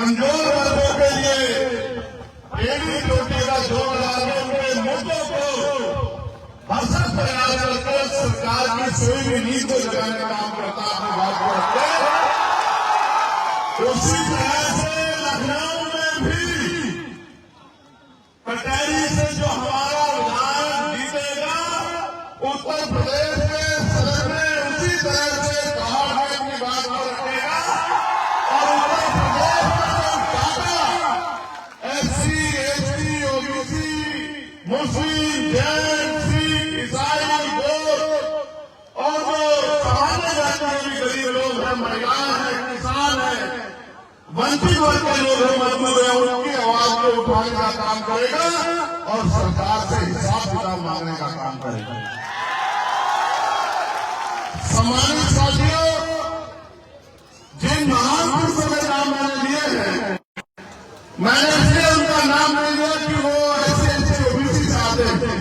कमजोर वर्गों के लिए एडी चोटी का जोर लगाकर उनके मुद्दों को भरसक प्रयास करके सरकार की सोई हुई नींद को जगाने का काम करता अपनी बात को रखते। उसी तरह से लखनऊ में भी कटहरी से जो हमारा विधायक जीतेगा, उत्तर प्रदेश के सदन में उसी तरह से दहाड़ के अपनी बात को रखेगा और उत्तर प्रदेश में जो टाटा एससी, एसटी, ओबीसी, मुस्लिम, जैन, सिख, ईसाई, गौर और जो सामान्य जाति के भी गरीब लोग हैं, महिलाएं हैं, किसान हैं, वंचित वर्ग के लोग हैं, मजदूर हैं, उनकी आवाज को उठाने का काम करेगा और सरकार से हिसाब किताब मांगने का काम करेगा। सम्मानित साथियों, जिन महान पुरुषों के नाम मैंने लिए हैं, मैंने इसलिए उनका नाम नहीं लिया कि वो ऐसे ओबीसी से आते थे।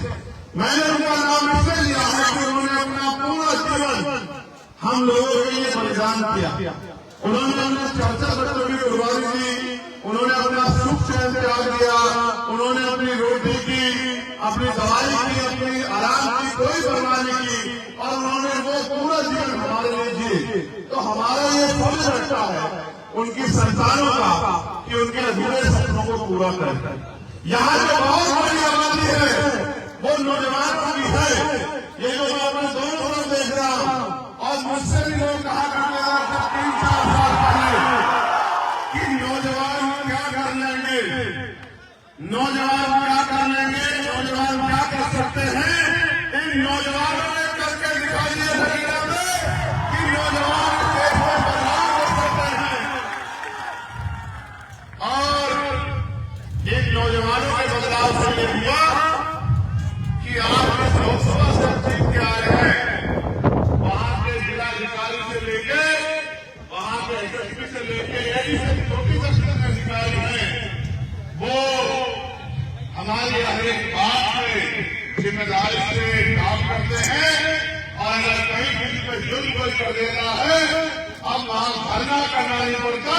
मैंने उनका नाम इसलिए लिया है कि उन्होंने अपना पूरा जीवन हम लोगों के लिए बलिदान किया। उन्होंने अपने 4 बच्चों की कुर्बानी दी, उन्होंने अपना सुख चैन त्याग दिया, उन्होंने अपनी रोटी की, अपनी दवाई की, अपनी आराम की कोई परवाह नहीं की और उन्होंने वो पूरा जीवन हमारे लिए जिए। तो हमारा ये फर्ज रहता है उनकी संतानों का कि उनके अधूरे सपनों को पूरा करें। यहाँ जो बहुत बड़ी आबादी है वो नौजवानों की है। ये जो मैं अपने दोनों तरफ देख रहा हूँ और मुझसे भी लोग कहा करते हैं 3-4 साल पहले कि नौजवान क्या कर लेंगे, नौजवान क्या कर लेंगे, नौजवान क्या कर सकते हैं। इन नौजवानों ने करके दिखाई दिया हरियाणा में कि नौजवान देश में बदलाव कर सकते हैं और इन नौजवानों के बदलाव से ये हुआ कि आप इस लोकसभा से जीत के आए हैं, वहां के जिलाधिकारी से लेके वहां के एसएसपी से लेके एडी से छोटी तक के अधिकारी हैं, वो हमारी हर एक बात में जिम्मेदारी से काम करते हैं और अगर कहीं किसी पे जुल्म कोई कर देता है, अब वहां धरना करना नहीं पड़ता,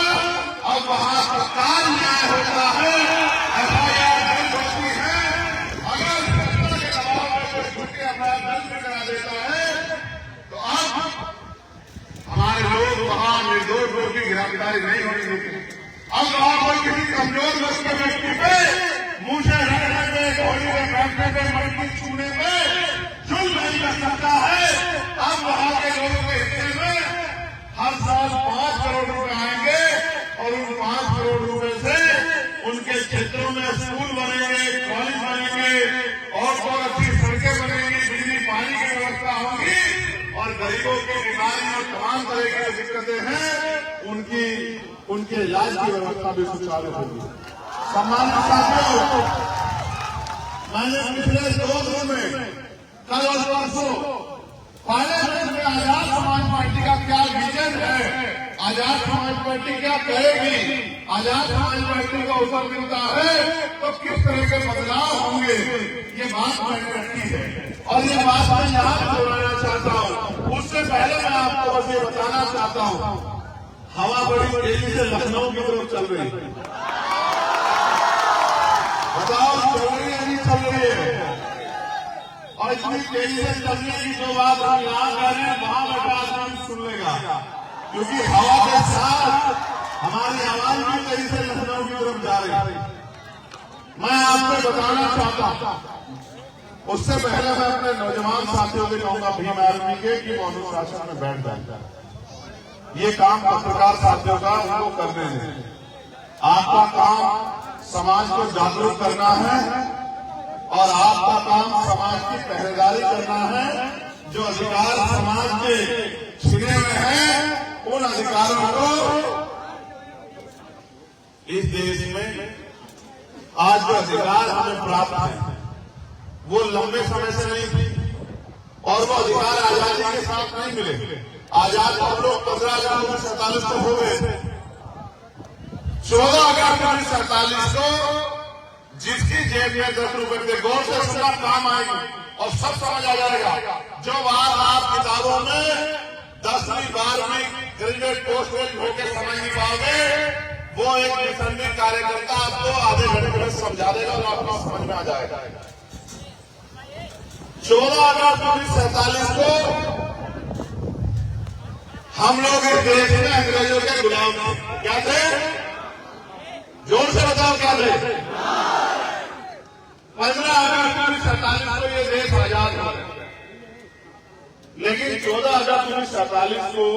अब वहां तत्काल न्याय होता है, एफआईआर दर्ज होती है। अगर सत्ता के दबाव में कोई छुट्टी अपराध दर्ज करा देता है तो अब हमारे लोग वहां निर्दोष लोगों की गिरफ्तारी नहीं होनी चाहिए। अब वहां कोई किसी कमजोर वर्ग के व्यक्ति पे मुंह से रगड़ने पे, घोड़ी में बैठने पे, मटकी छूने पे जुल्म नहीं कर सकता है। अब वहां के लोगों के हिस्से में हर साल 5 करोड़ रुपए आएंगे और उन 5 करोड़ रुपए से उनके क्षेत्रों में स्कूल बनेंगे, कॉलेज बनेंगे और बहुत अच्छी सड़कें बनेंगी, बिजली पानी की व्यवस्था होगी और गरीबों की बीमारी और तमाम तरह की दिक्कतें हैं उनके इलाज की व्यवस्था भी सुचारू होगी। सम्मानित साथियों, मैंने पिछले 2 दिन में कल और परसों पार्लियामेंट में आजाद समाज पार्टी का क्या विजन है, आजाद समाज पार्टी क्या कहेगी, आजाद समाज पार्टी को अवसर मिलता है तो किस तरह के बदलाव होंगे, ये बात मैंने रखी है और ये बात मैं यहाँ दोहराना चाहता हूँ। उससे पहले मैं आपको बस ये बताना चाहता हूँ, हवा बड़ी तेजी से लखनऊ की तरफ चल रही है। बताओ चल रही है नहीं चल रही है? और इतनी तेजी से चलने की जो बात हम यहाँ कह रहे हैं वहां बैठा आदमी सुन लेगा, क्योंकि हवा के साथ हमारी आवाज भी तेजी से लखनऊ की तरफ जा रही है। मैं आपको बताना चाहता हूं, उससे पहले मैं अपने नौजवान साथियों को कहूंगा भीम आर्मी के कि वो अनुशासन में बैठ जाए। ये काम पत्रकार साथियों का उनको करने दें। आपका काम समाज को जागरूक करना है और आपका काम समाज की पहरेदारी करना है। जो अधिकार समाज के छीने में है, उन अधिकारों को इस देश में आज जो अधिकार हमें प्राप्त है वो लंबे समय से नहीं थे और वो अधिकार आजादी के साथ नहीं मिले। आजाद हम लोग 15 अगस्त 1947 को हो गए। 14 अगस्त 1947 को जिसकी जेब में 10 रुपए थे, गौर से सुनना काम आएगी और सब समझ आ जाएगा। जो बात आप किताबों में 10वीं 12वीं ग्रेजुएट पोस्ट ग्रेजुएट होकर समझ नहीं पाओगे, वो एक निसंदिग्ध कार्यकर्ता आपको आधे घंटे में समझा देगा और आपको समझ में आ जाएगा। 14 अगस्त 1947 को हम लोग इस देश में अंग्रेजों के गुलाम थे। क्या थे? जोर से बताओ क्या थे? 15 अगस्त 1947 को ये देश आजाद हुआ, लेकिन 14 अगस्त 1947 को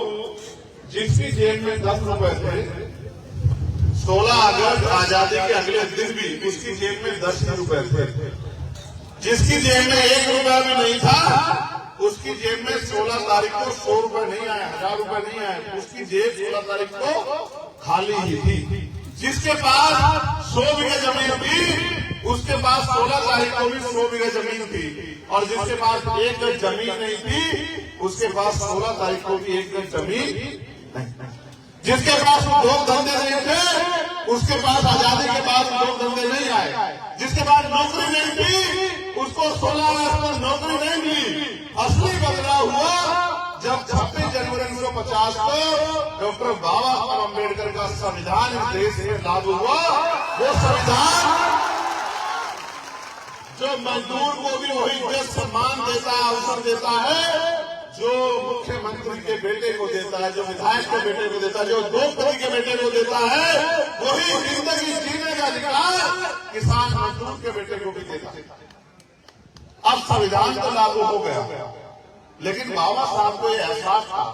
जिसकी जेब में 10 रुपए थे, 16 अगस्त आजादी के अगले दिन भी उसकी जेब में 10 रुपए थे। जिसकी जेब में 1 रुपया भी नहीं था, उसकी जेब में 16 तारीख को 100 रुपए नहीं आए, 1000 रुपए नहीं आए, उसकी जेब 16 तारीख को खाली ही थी। जिसके पास 100 बीघे जमीन थी, उसके पास 16 तारीख को भी 100 बीघे जमीन थी, और जिसके पास 1 गज जमीन नहीं थी, उसके पास 16 तारीख को भी 1 गज जमीन नहीं। जिसके पास 2 धंधे नहीं थे, उसके पास आजादी के बाद 2 धंधे नहीं आए। जिसके पास नौकरी नहीं थी, उसको 16 अगस्त पर नौकरी नहीं मिली। असली बदलाव हुआ जब 26 जनवरी 1950 को डॉक्टर बाबा साहब अम्बेडकर का संविधान इस देश में लागू हुआ। वो संविधान जो मजदूर को भी वही इज्जत सम्मान देता है, अवसर देता है जो मुख्यमंत्री के बेटे को देता है, जो विधायक के बेटे को देता है, जो उद्योगपति के बेटे को देता है, वही जिंदगी जीने का अधिकार किसान मजदूर के बेटे को भी देता है। अब संविधान तो लागू हो गया, लेकिन बाबा साहब को यह एहसास था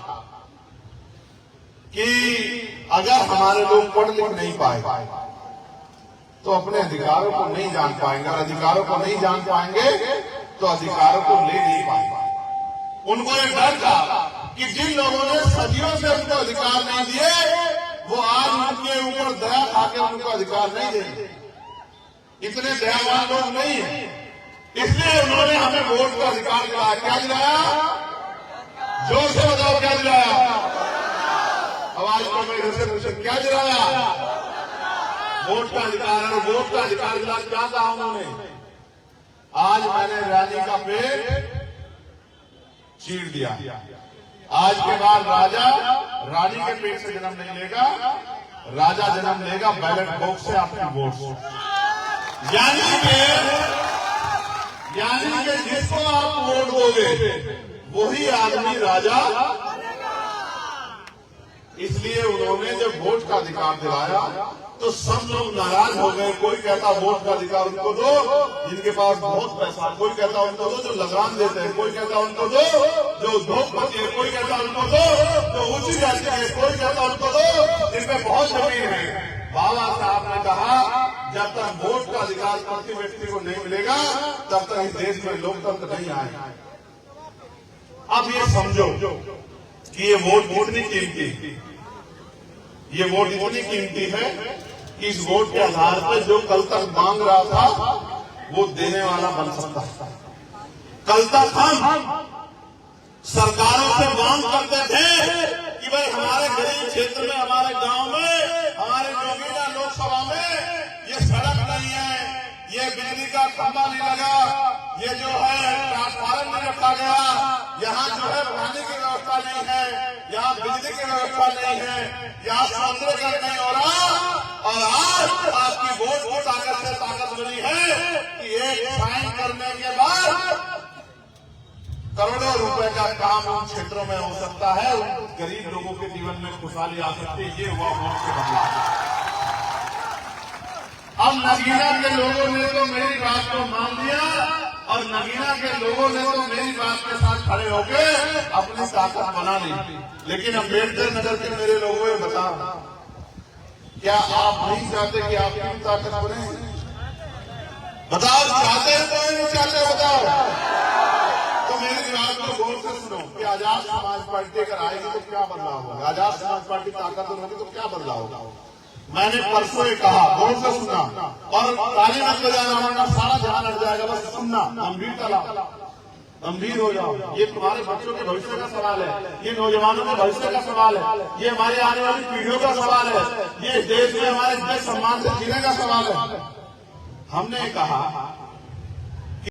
कि अगर हमारे लोग पढ़ लिख नहीं पाए तो अपने अधिकारों को नहीं जान पाएंगे, और अधिकारों को नहीं जान पाएंगे तो अधिकारों को ले नहीं पाएंगे। उनको एक डर था कि जिन लोगों ने सदियों से उनको अधिकार नहीं दिए, वो आज उनके ऊपर दया खाके उनको अधिकार नहीं देंगे। इतने दयावान लोग नहीं है, इसलिए उन्होंने हमें वोट का अधिकार दिलाया। क्या दिलाया? जोर से बताओ क्या दिलाया? आवाज को मैं इधर से पूछे, क्या दिलाया? वोट का अधिकार। और वोट का अधिकार दिला क्या कहा उन्होंने? आज मैंने रानी का पेट चीर दिया, आज के बाद राजा रानी के पेट से जन्म नहीं लेगा, राजा जन्म लेगा बैलेट बॉक्स से, आपकी वोट से। यानी कि जिसको आप वोट दोगे वही आदमी राजा। इसलिए उन्होंने जब वोट का अधिकार दिलाया तो सब लोग नाराज हो गए। कोई कहता वोट का अधिकार उनको दो जिनके पास बहुत पैसा, कोई कहता उनको दो जो लगान देते हैं, कोई कहता उनको दो जो उद्योगपति है, कोई कहता उनको दो जो ऊंची जाति है, कोई कहता उनको दो जिनमें बहुत जमीन है। बाबा साहब ने कहा जब तक वोट का अधिकार प्रति व्यक्ति को नहीं मिलेगा तब तक इस देश में लोकतंत्र नहीं आएगा। अब ये समझो कि ये वोट इतनी कीमती, ये वोट इतनी कीमती है कि इस वोट के आधार पर जो कल तक मांग रहा था वो देने वाला बन सकता है। कल तक हम सरकारों से मांग करते थे कि भाई हमारे गरीब क्षेत्र में, हमारे गांव में, हमारे जोगीना लोकसभा में ये सड़क नहीं है, ये बिजली का खंभा नहीं लगा, ये जो है ट्रांसफार्मर नहीं रखा गया, यहाँ जो है पानी की व्यवस्था नहीं है, यहाँ बिजली की व्यवस्था नहीं है, यहाँ सौंदर्यकरण नहीं हो रहा। और आज आपकी वोट की ताकत से ताकत बनी है कि एक साइन करने के बाद करोड़ों रुपए का काम उन क्षेत्रों में हो सकता है, उन गरीब लोगों के जीवन में खुशहाली आ सकती है। ये हुआ वोट से बदलाव। अब नगीना के लोगों ने तो मेरी बात को मान लिया, और नगीना के लोगों ने तो मेरी बात के साथ खड़े होके अपनी ताकत बना ली। लेकिन अम्बेडकर नगर के मेरे लोगों ने बताओ, क्या आप नहीं चाहते कि आपकी ताकत बने? बताओ, चाहते हैं कोई नहीं चाहते? बताओ। तो मेरी बात को गौर से सुनो कि आजाद समाज पार्टी अगर आएगी तो क्या बदलाव होगा? आजाद समाज पार्टी ताकतवर होगी तो क्या बदलाव होगा? मैंने परसों ही कहा, गौर से सुनना, और ताली मत बजाना वरना सारा ध्यान हट जाएगा। बस सुनना, गंभीर हो जाओ। ये तुम्हारे बच्चों के भविष्य का सवाल है, ये नौजवानों के भविष्य का सवाल है, ये हमारी आने वाली पीढ़ियों का सवाल है, ये देश में हमारे इज्जत सम्मान से जीने का सवाल है। हमने कहा